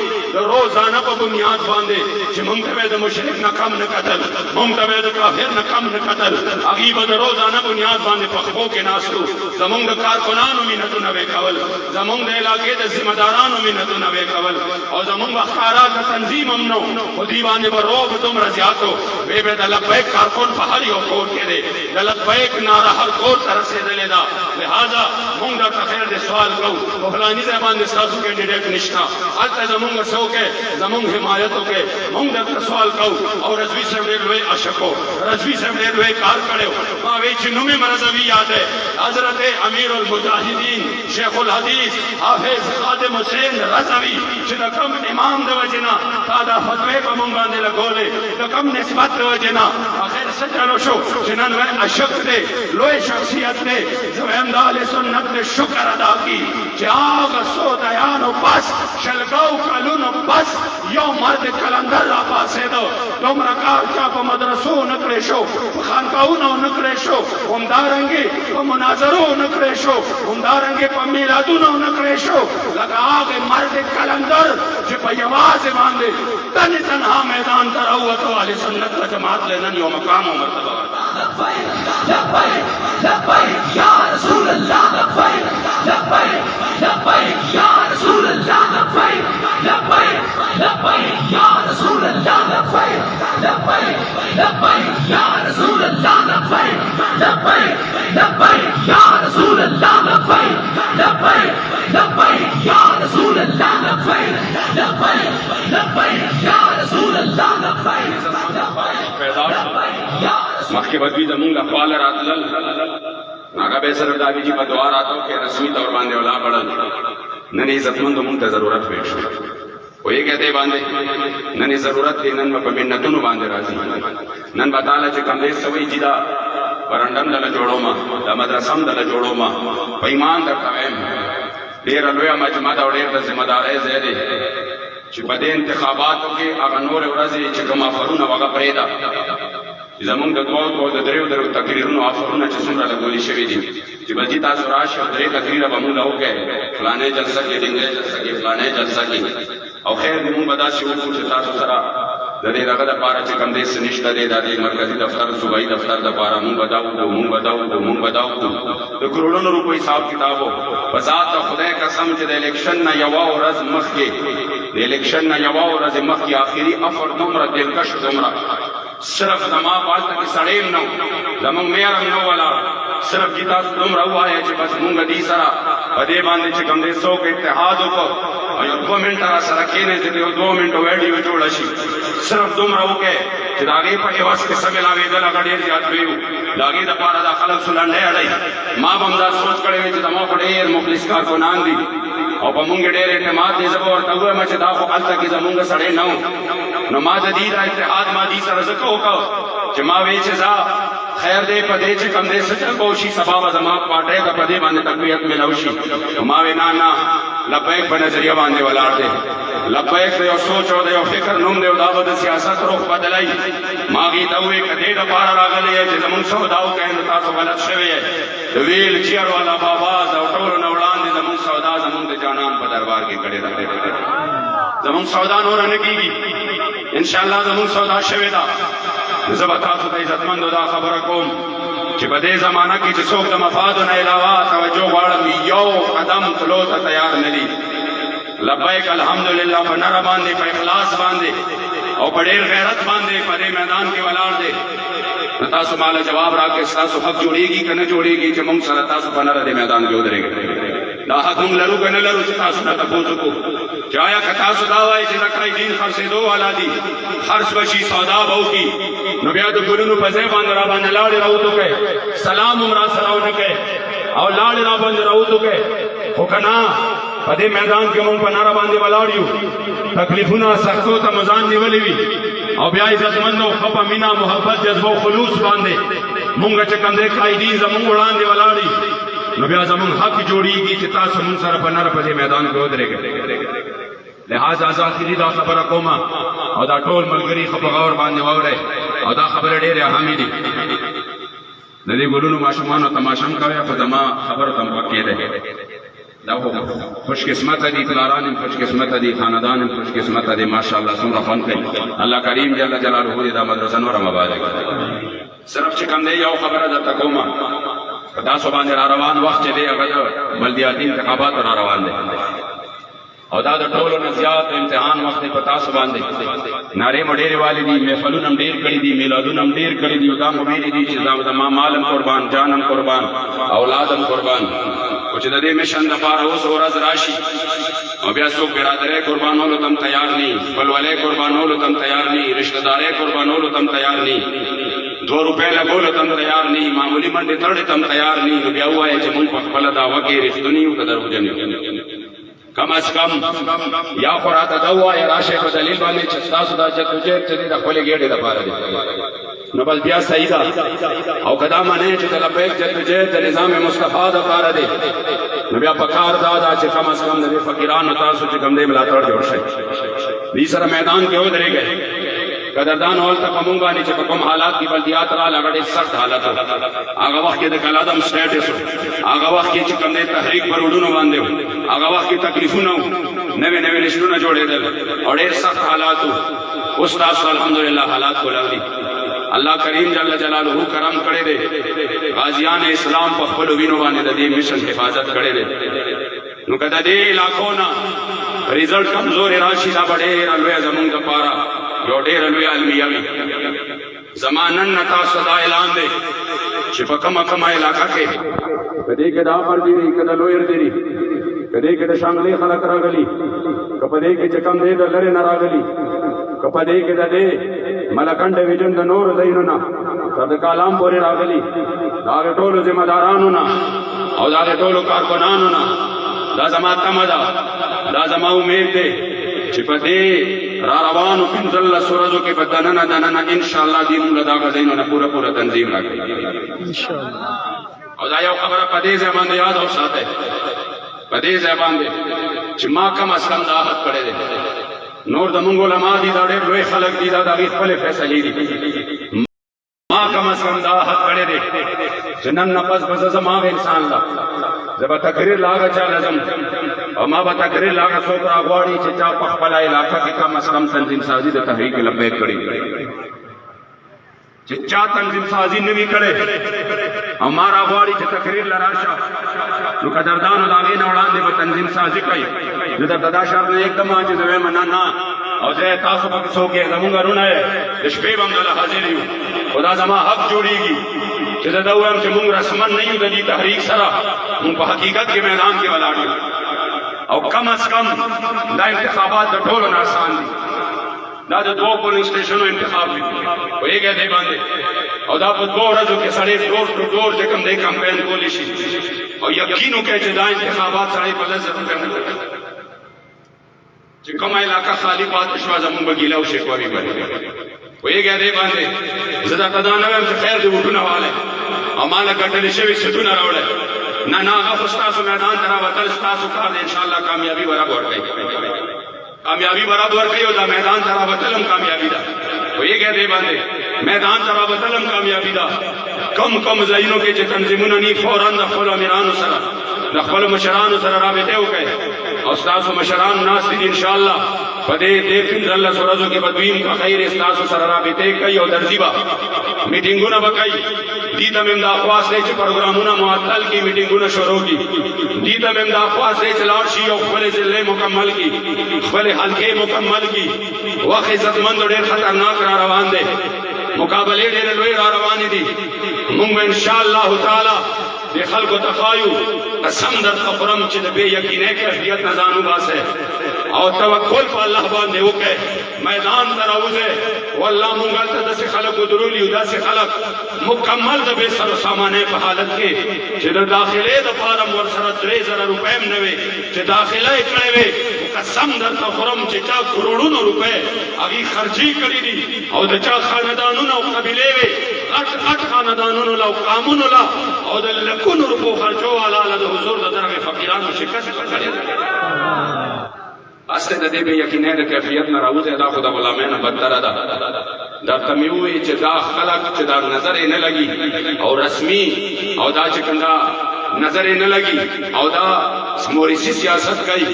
रोजाना पर बुनियाद बांधे कि मुमतवे द मुशरिक न कम न कतल मुमतवे द काफिर न कम न कतल अगीब द रोजाना बुनियाद बांधे पखबो के नासु जमुन द कारकुनानो में नतु नवे कवल जमुन द इलाके द जिम्मेदारानो में नतु नवे कवल और जमुन वखारा का तंजीम हमनो खुदीवाने बरोब तुम रजियातो बेबे द लब्बैक कारकुन पहाड़ी और कोट के दे द लब्बैक नारा हर कोट तरह से दलेदा लिहाजा मुंगा का खैर दे सवाल कहूं फलानी ज़बान दे सासू कैंडिडेट निश्ना अल्ता जमुंगा सो के जमुंग हिमायतों के मुंगा का सवाल कहूं और रजवी से रेलवे अशको रजवी से रेलवे कार करे मावे चिन्नुमी मरज़वी याद है हजरत अमीरुल मुजाहिदीन शेखुल हदीस हाफिज खादिम हुसैन रज़वी जिदा कम इमाम दे वजना तादा फतवे को मुंगा दे लगोले तो कम निस्बत दे वजना आखिर सजलो शो जिनन वे अशक दे लोए शख्सियत ने जो अहमदाल सुन्नत ने शुक्र अदा की जाग सो दयानो बस शलगाओ कानून बस यो मर्द कलंदर ला पासे दो तुम रकार चाप मदरसो नकरेशो खानकाउनो नकरेशो उमदारंगे तो मुनाजरो नकरेशो उमदारंगे पमीलादुनो नकरेशो लगा आगे मर्द कलंदर जो पयवाज मांदे तन तन्हा मैदान तरहुआ तो वाली सुन्नत का जमात लेना यो मकाम हो मर्तबा لبيك لبيك لبيك يا رسول الله لبيك لبيك لبيك يا رسول الله لبيك لبيك لبيك يا رسول الله لبيك لبيك لبيك يا رسول الله لبيك لبيك لبيك يا رسول الله لبيك لبيك لبيك يا رسول الله لبيك لبيك لبيك يا رسول الله لبيك يا मक्के बदवी दमुंगा ख्वाल रातलल नागा बेसर दावी जी पर दुआ रातों के रस्मी तौर बांधे वाला बड़ल ननी इज्जतमंद मुंते जरूरत पेश वो ये कहते बांधे ननी जरूरत थी नन में मिन्नतुन बांधे राजी नन बताला चे कमलेश सवई जिदा वरंडम दल जोड़ो मा द मदरसम दल जोड़ो मा पैमान द कायम देर अलवे मजमा द और द जिम्मेदार है ज़ेरे चे बदे इंतखाबातों के अगनोर औरज़े चे कमा फरुना वगा परेदा زمون د دوه او د دریو درو تقریرونو افرونه چې څومره لګولې شوې دي چې بلجی تاسو راشي او درې تقریر به موږ وکړو فلانه جلسه کې دغه جلسه کې فلانه جلسه کې او خیر دې موږ بداسي وکړو چې تاسو سره د دې دغه لپاره چې کوم دې سنشته دی د مرکزی دفتر صوبایي دفتر د لپاره موږ بداو د کروڑونو روپۍ حساب کتابو وزات خدای قسم چې د الیکشن نه یو ورځ مخکې د الیکشن نه یو ورځ مخکې آخري افر دومره دلکش دومره صرف زما بات کی سڑیم نو زمون میرم نو والا صرف جتا تم رہوا ہے چې بس مونږ دې سره پدې باندې چې کوم دې سو کې اتحاد وکړو او یو 2 منټه سره کېنه چې یو 2 منټه ویډیو جوړ شي صرف تم رہو کې چې داګه په یواس کې سمې لاوي د لګړې زیات ویو لاګه د پاره د خلک سره نه اړای ما بمدا سوچ کړې چې دمو په ډېر مخلص کارکونان دي او په مونږ ډېر اعتماد دې زبر ورته وای چې دا خو الته کې زمونږ سره نه نو ما د دې اتحاد ما دې سره زکه وکاو چې ما وی چې ځا خیر دې په دې چې کم دې سچ کوشي سبب زما پټه د په دې باندې تقویت ملوشي ما وی نه لبیک په نظریه باندې ولاړ دې لبیک یو سوچ او یو فکر نوم دی او د سیاست روخ بدلای ما وی ته وی کدی د پار راغلی چې زمون سوداو کین تاسو غلط شوی ویل چیر والا بابا او ټول نو وړاندې زمون سودا زمون د جانان په دربار کې کړي راغلي زمون سودا نور نه کیږي ان شاء الله زمون سودا شوی دا زبر تاسو ته عزتمند دا خبره کوم چې په دې زمانہ کې چې څوک د مفاد نه علاوه توجه غواړي یو قدم تلو ته تیار نه دي لبیک الحمدلله په نره باندې په اخلاص باندې او په ډېر غیرت باندې په دې میدان کې ولاړ دي تاسو مال جواب راکې تاسو حق جوړيږي کنه جوړيږي چې موږ سره تاسو په نره دې میدان کې ودرېږي دا حق موږ لرو کنه لرو چې تاسو نه تاسو کو چایا که تاسو دا وایي چې زکای دین خرڅېدو والا دي خرڅ بشي سودا به وکړي نو بیا د ګلونو په ځای باندې را باندې لاړې راوتو کوي سلام عمره سره ونه کوي او لاړې را باندې راوتو کوي خو کنه په دې میدان کې موږ په ناره باندې ولاړ یو تکلیفونه سختو ته مزان نیولې وي او بیا عزتمند او خپه مینا محبت جذبه او خلوص باندې موږ چې کوم دې قائدین زموږ وړاندې ولاړی نو بیا زموږ حق جوړیږي چې تاسو موږ سره په ناره په دې میدان کې ودرېږئ لہذا ذاکری دا خبر کوما او دا ټول ملګری خو په غور باندې واورئ او دا خبره ډېرې اهمې دي. د دې ګلونو ماشومانو تماشم کوي خو زما خبرو ته مخکې دی. دا خوش قسمت دي پلاران، خوش قسمت دي خاندان، خوش قسمت دي ماشاءالله څومره فن کوي. الله کریم جل جلاله دې دا مدرسه نور مبارک. صرف چې کوم دی یو خبره درته کومه، په تاسو باندې را روان وخت چې دی هغه بلدیاتي انتخابات را روان دي او دا د ټولو نه زیات امتحان وخت په تاسو باندې. نارې مو ډېرې والي دي، محفلونه هم ډېر کړي دي، میلادونه هم ډېر کړي دي او دا مو ویلي دي چې زما مالم قربان، جانم قربان، اولادم قربان. خو چې د دې مشن دپاره اوس ورځ راشي او بیا څوک برادرۍ قربانولو ته هم تیار نه، خپلولۍ قربانولو ته هم تیار نه، رشتهدارۍ قربانولو ته هم تیار نه، 2 روپۍ لګولو ته هم تیار نه، معمولي منډې تړې ته هم تیار نه، نو بیا ووایه چې موږ په خپله دعوه کې رښتوني یو که دروغجن یو. کم از کم یا خو راته دا ووایه راشئ په دلیل باندې چې ستاسو دا جدوجهد چې دی د خپلې ګېډې دپاره دی، نو بس بیا صحیح ده. او که دا منئ چې د لبیک جدوجهد د نظام مصطفی دپاره دی، نو بیا پکار دا ده چې کم از کم د دې فقیرانو تاسو چې کوم دی ملاتړ جوړ شئ. دې سره میدان کې ودرېږئ. قدردان اول ته په مونږ باندې چې په کوم حالات کې بلدیات راغله هغه ډېر سخت حالت و. هغه وخت کې د کلادم سټیټس و، هغه وخت کې چې کوم دی تحریک پر روډونو باندې و، هغه وخت کې تکلیفونه و، نوې نوې لسټونه جوړېدل او ډېر سخت حالات و. اوس تاسو الحمدلله حالات کولاو دي. الله کریم جل جلاله کرم کړی دی. غازیان اسلام په خپلو وینو باندې د دې مشن حفاظت کړی دی. نو که د دې علاقو نه ریزلټ کمزورې راشي دا به ډېره لویه زمونږ دپاره یو ډېره لویه المیه وي. زما نن نه تاسو دا اعلان دی چې په کومه کومه علاقه کې که دې کې د اپر دي که د لویر دي، که دې کې د شانګلې خلک راغلي، که په دې کې چې کوم دی د لرې نه راغلي، که په دې کې د دې ملکنډ ډویژن د نورو ځایونو نه تر د کالام پورې راغلي، د هغې ټولو ذمه دارانو نه او د هغې ټولو کارکنانو نه دا زما تمه ده، دا زما امید دی چې په دې را روانو 15 ورځو کې به دننه دننه انشاءالله دې موږ له دغه ځایونو نه پوره تنظیم راکړي. او دا یو خبره په دې ځای باندې یاد وساتئ، په دې ځای باندې چې ما کم از کم دا عهد کړی دی. نور د مونږ علما دي، دا ډېر لوی خلک دي، دا د هغې خپلې فیصلې دي. ما کم از کم دا عهد کړی دی چې نن نه پس به زه زما انسان له زه به تقریر له هغه چا لزم او ما به تقریر له هغه څوک راغواړي چې چا په خپله علاقه کې کم از کم تنظیم سازي د تحریک لبیک کړي، چې چا تنظیم سازي نه وي کړی او ما راغواړي چې تقریر له راشه، نو قدردانو د هغې نه وړاندې به تنظیم سازي کوي. نو درته دا شرط نه ایږدم چې زه وایم نه نه او زه تاسو پکې څوک یې زمونږ رونه یې د شپې به هم دله حاضر یو، خو دا زما حق جوړېږي چې زه دا ووایم چې مونږ رسمن نه یو د دې تحریک سره، مونږ په حقیقت کې میدان کې ولاړ یو. او کم از کم دا انتخابات د ټولو نه آسان دي. دا د 2 پولینګ سټیشنو انتخاب دی، پوهېږئ دې باندې، او دا په 2 ورځو کې سړی ډور ټو ډور چې کوم دی کمپین کولی شي او یقین وکړئ چې دا انتخابات سړی په لذت کوي. چې کومه علاقه خالي پاتې شوه زمونږ به ګیله او شکوې کوي، پوهېږئ دې باندې. زه درته دا نه وایم چې خیر دې وټونه والئ او ما له ګټلې شوي سیټونه راوړئ، نه نه، هغه خو ستاسو میدان ته راوتل ستاسو کار دی، انشاءالله کامیابي برابر ورکوي، کامیابي برابر ورکوي او دا میدان ته راوتل هم کامیابي ده، پوهېږئ دې باندې. میدان ته راوتل هم کامیابي ده. کم ځایونو کې چې تنظیمونه ني فوراً د خپلو امیرانو سره د خپلو مشرانو سره رابطې وکړئ او ستاسو مشران ناست دي انشاءالله په دې 15 ورځو کې به دوی په خیر ستاسو سره رابطې کوي او درځي به میټینګونه به کوي. دې ته مې دا خواست دی چې پروګرامونه معطل کړي، میټینګونه شروع کړي. دې ته مې دا خواست دی چې لاړ شي او خپلې ضلعې مکمل کړي، خپلې حلقې مکمل کړي. وخت عزتمندو ډېر خطرناک را روان دی، مقابلې ډېرې لوی را روانې دي. موږ به انشاءالله تعالی د خلکو ته ښایو، قسم درته خورم چې د بې یقینۍ کیفیت نه ځان وباسئ او توکل په الله باندې وکړئ، میدان ته راوځئ. والله موږ هلته داسې خلک ودرولي یو، داسې خلک مکمل د بې سر و سامانۍ په حالت کې چې د داخلې دپاره هم ورسره 3000 روپۍ هم نه وې چې داخله یې کړې وې. قسم درته خورم چې چا کروڑونو روپۍ هغې خرچې کړي دي او د چا خاندانونه او قبیلې وې غټ خاندانونو له او قامونو له او د لکونو روپو خرچو والا له د حضور د دغه فقیرانو شکست کړی. استه د دې به یقیني د کیفیت نه راوځي دا خو د غلامانو بدتره ده دا تمیوي چې دا خلق چې دا نظر نه لګي او رسمي او دا چې کنده نظر نه لګي او دا مورثي سیاست کوي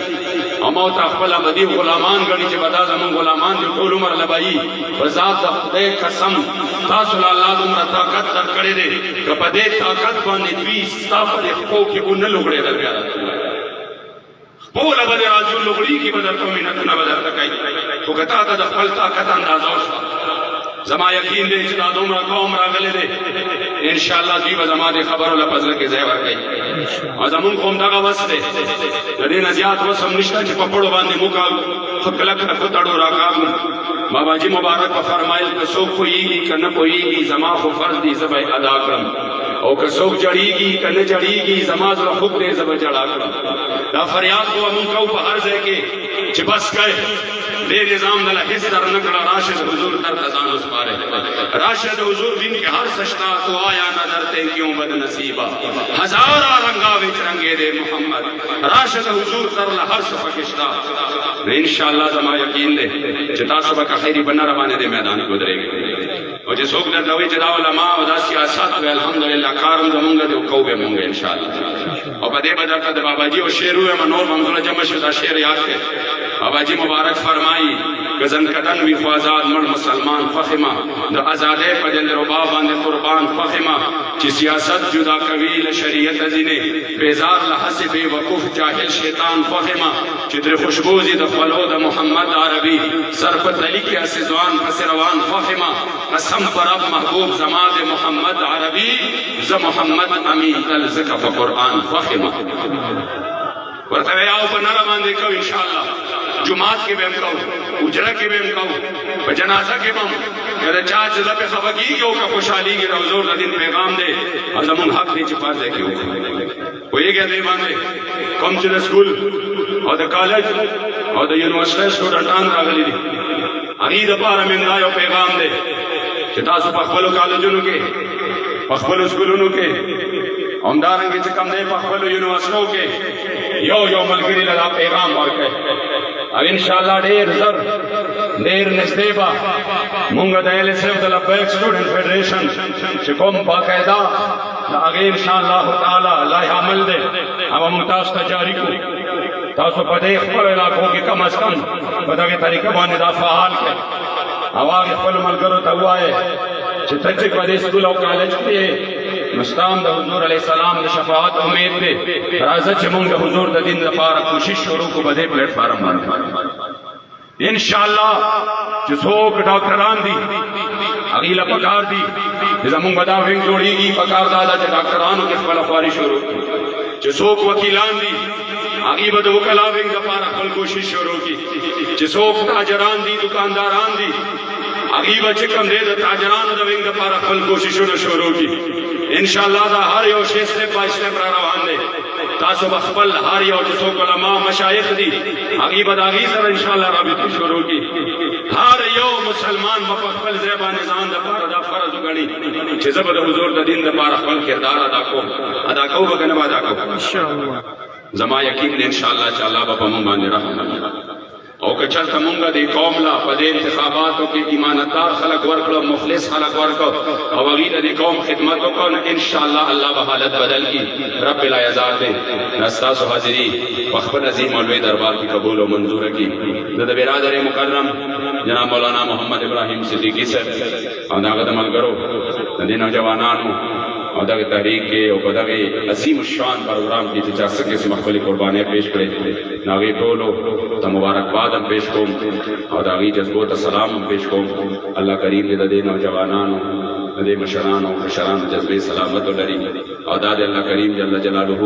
او مو ته خپل مدي غلامان غني چې بدا زمون غلامان دي ټول عمر لبایي وزاد د خدای قسم تاسو له الله عمر طاقت درکړې دي که په دې طاقت باندې دوی ستاسو د خو کې اون لګړې درګا بوله بده راځو لګړي کې بدل کومې نه بدل تکای او کته د خپل طاقت اندازو زما یقین دی چې دا دومره قوم راغلی دی ان شاء الله دوی به زما د خبرو لپاره کې ځای ورکړي او زمون قوم دغه وس دی د دې نه زیات وس هم نشته چې په پړو باندې موږ خپل کله تړو راکاږو بابا جی مبارک په فرمایل که څوک پوهیږي که نه پوهیږي زما خو فرض دی زه به ادا کړم او که څوک جړیږي که نه جړیږي زما زړه خوب دی زه به جړا کړم دا فریاد کوه مونږ کوو په هر ځای کې چې بس کړئ دې نظام دل هیڅ در نه کړه راشد حضور در ځان وسپاره راشد حضور دین کې هر سشتا تو آیا نظر ته کیوں بد نصیبا هزار رنگا وچ رنگے دے محمد راشد حضور در هر سفکشتا ان شاء الله زما یقین دے چې تاسو به خیری بنا روانه دې میدان کې ودرېږئ او چې څوک درته وایي چې دا علماء او دا سیاست وي الحمدلله کارم زمونږ دی او کوو به مونږ ان شاء الله او په دې بدل ته د بابا جی او شعر وې منور منظور جمع شو دا شعر یاد کړئ بابا جی مبارک فرمایي گزن کدن وی خوازاد مر مسلمان فخما د آزادې په دل ربا باندې قربان فخما چې سیاست جدا کوي له شریعت ازینه بیزار له حسب وقوف جاهل شیطان فخما چې در خوشبوزي د خلو د محمد عربي سر په تلی کې اسوان پس روان فخما قسم پر اب محبوب زماد محمد عربي ز محمد امین تل زکه په قران فخما ورته یاو په نره باندې کو ان شاء الله جمعات کې به هم کو اجره کې به هم کو په جنازه کې به هم کله چا چې زپه خفقیږي او که خوشحاليږي روزور د دین پیغام دی او زمون حق دی چې پاتې کیو وایګه دې باندې کوم چې سکول او د کالج او د یونیورسيټي سټوډنټان راغلي دي هغه د پاره من دا یو پیغام دی چې تاسو په خپل کالجونو کې په خپل سکولونو کې همدارنګه چې کوم دی په خپل یونیورسيټو کې یو ملګری له پیغام ورکړي او ان شاء الله ډیر زر ډیر نږدې به مونږ د ال اس اف د لبیک سټوډنټ فیډریشن چې کوم باقاعده هغه ان شاء الله تعالی الله عمل دی او موږ تاسو ته جاری کوو تاسو په دې خپل علاقو کې کم از کم په دغه طریقه باندې دا فعال کړئ او هغه خپل ملګرو ته وایي چې تاسو په دې سکول او کالج کې مستام د حضور علیه السلام د شفاعت امید دی راځه چې موږ د حضور د دین لپاره کوشش شروع کو په دې پلیټ فارم باندې ان شاء الله چې څوک ډاکټران دي هغه لا پکار دي زموږ ودا وینګ جوړیږي پکار دا چې ډاکټرانو کې خپل خواري شروع چې څوک وکیلان دي هغه به د وکلا وینګ لپاره خپل کوشش شروع کی چې څوک تاجران دي دکانداران دي هغه به چې کوم دې د تاجرانو د وینګ لپاره خپل کوششونه شروع کی ان شاء الله دا هر یو شی سټپ بای سټپ را روان دی تاسو خپل هر یو چې څوک علما مشایخ دي هغه به داغي سره ان شاء الله رابطه شروع کی هر یو مسلمان په خپل ځای باندې ځان د لپاره دا فرض وګڼي چې زبر حضور د دین لپاره خپل کردار ادا کوم وکنه ادا کوم ان شاء الله زما یقین ان شاء الله چې الله به موږ باندې رحم وکړي او که چلته مونږ د قوم لا په دې انتخاباتو کې ایماندار خلک ورکړو مخلص خلک ورکړو او هغه د کوم خدمت وکړو ان شاء الله الله به حالت بدل کی رب العزت دې نستاسو حاضری خپل عظیم مولوی دربار کې قبول او منظور کړي د برادر مکرم جناب مولانا محمد ابراهیم صدیقی صاحب او هغه د ملګرو د نوجوانانو او دغه تحریک کې او په دغه عظیم الشان پروګرام کې چې تاسو کې خپل قرباني پیش کړې ناوی ټولو ته مبارکباد هم پیش کوم او دغه جذبو ته سلام هم پیش کوم الله کریم دې د نوجوانانو دې مشرانو او مشرانو جذبې سلامت ولري او دا د الله کریم جل جلاله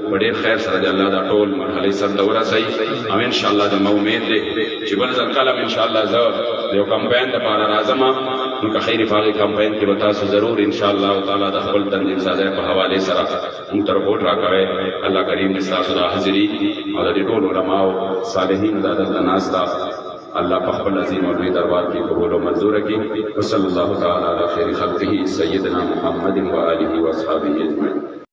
په ډېر خیر سره د الله دا ټول مرحله سره دوره صحیح او ان شاء الله د امید دې چې بل ځل کلم ان شاء الله زه یو کمپاین لپاره راځم نو که خیر فاغي کمپاین کې به تاسو ضرور ان شاء الله تعالی د خپل تنظیم سازه په حواله سره موږ ته رپورټ راکړئ الله کریم دې تاسو د حاضری او د ټول علماء او صالحین د ناس دا الله په خپل عظیم او لوی دربار کې قبول او منظور کړي وصلی الله تعالی علی خیر خلقه سیدنا محمد و آله و اصحابہ اجمعین